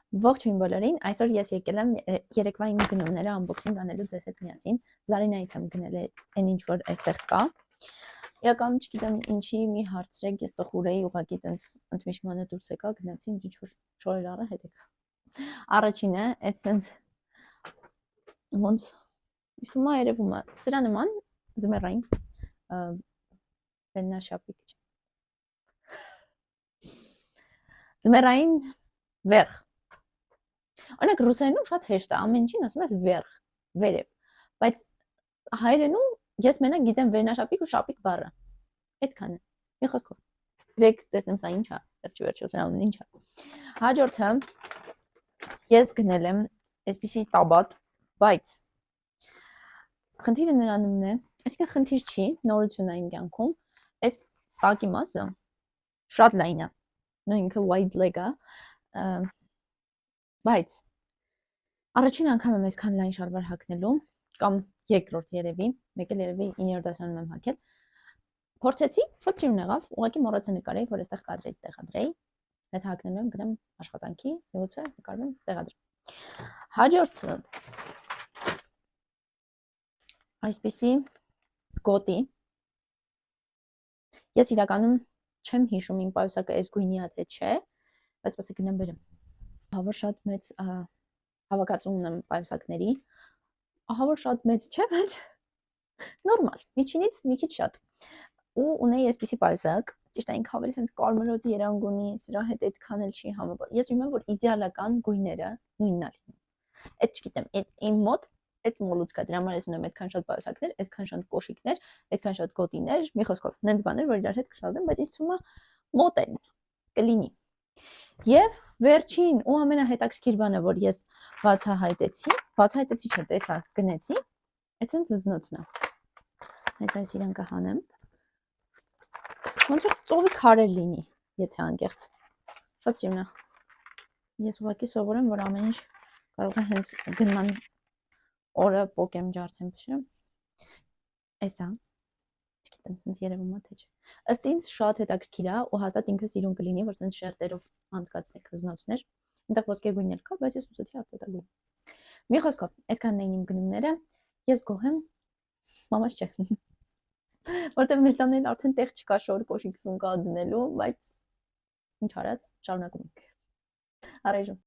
Ողջույն բոլորին, այսօր ես եկել եմ երեկվա իմ գնումները unboxing անելու ձեզ հետ միասին։ Զարինայից եմ գնել այն ինչ որ այստեղ կա։ Իրականում չգիտեմ ինչի մի հարցրեք, ես տխուր էի, ուղղակի տենց ընդմիջմանը դուրս եկա, գնացի ինչ որ շորեր առա հետ եկա։ Առաջինը, այդ sense ոնց իստումա երևում է, սրա նման ձմեռային վեննաշապիկ։ Ձմեռային վերխ։ Օրինակ ռուսերենում շատ հեշտ է, ամեն ինչին ասում ես վերխ, վերև, բայց հայերենում ես մենակ գիտեմ վերնաշապիկ ու շապիկ բառը։ Այդքան է։ Մի խոսքով։ Գրեք տեսնեմ սա ինչ է, վերջի սրա ինչ է։ Հաջորդը ես գնել եմ այսպիսի տաբատ, բայց խնդիրը նրանումն է, այսինքն խնդիր չի, նորություն է իմ կյանքում, այս տակի մասը շատ լայն է, նույն ինքը wide leg է, բայց առաջին անգամ եմ այսքան լայն շալվար հագնելու, կամ երկրորդ երևի, մեկ էլ երևի 9-րդ դասարանում եմ հագել, փորձեցի, շատ սիրուն եղավ, ուղղակի մոռացա նկարեի, որ այստեղ կադրեի տեղադրեի, ես հագնելու եմ, գնամ աշխատանքի, միգուցե նկարվեմ տեղադրեմ։ Հաջորդը այսպիսի գոտի, ես իրականում չեմ հիշում իմ պայուսակը այս գույնի է թե չէ, բայց պասի գնեմ բերեմ։ Ահավոր շատ մեծ հավաքածու ունեմ պայուսակների, ահավոր շատ մեծ չէ, բայց նորմալ, միջինից մի քիչ շատ։ Ու ունեի այսպիսի պայուսակ, ճիշտ է ինքը ավելի sense կարմրոտ երանգ ունի, սրա հետ այդքան էլ չի համապատասխանում։ Ես իմեմ, որ իդեալական գույները նույնն է լինում։ Այդ չգիտեմ, իմ մոտ այդ մոլուցկա, դրա համար ես ունեմ այդքան շատ պայուսակներ, այդքան շատ կոշիկներ, այդքան շատ գոտիներ, մի խոսքով, նենց բաներ, որ իրար հետ կսազեմ, բայց ինձ թվում է մոտ են, կլինի։ Եվ վերջին ու ամենահետաքրքիր բանը, որ ես բացահայտեցի չէ, տեսա, գնեցի, այդպես վզնոցն է։ Հենց այս իրան կհանեմ։ Ոնց որ ծովի քարեր լինի, եթե անկեղծ։ Շատ սիրուն է։ Ես ուղղակի սովորեմ, որ ամեն ինչ կարող է հենց գնման օրը պոկեմ ջարդեմ փշեմ։ Էսա։ Չգիտեմ, սենց երևում է թե չէ։ Ըստ ինձ շատ հետաքրքիր է ու հաստատ ինքը սիրուն կլինի, որ սենց շերտերով անցկացնեք վզնոցներ։ Այնտեղ ոսկե գույներ կա, բայց ես ուզեցի արծաթագույն։ Մի խոսքով, այսքանն էին իմ գնումները։ Ես գոհ եմ։ Մամաս չէ։ Որտեղ մեր տանել արդեն տեղ չկա շոր կոշիկ սուն կա դնելու, բայց ինչ արած, շարունակում ենք։ Առայժմ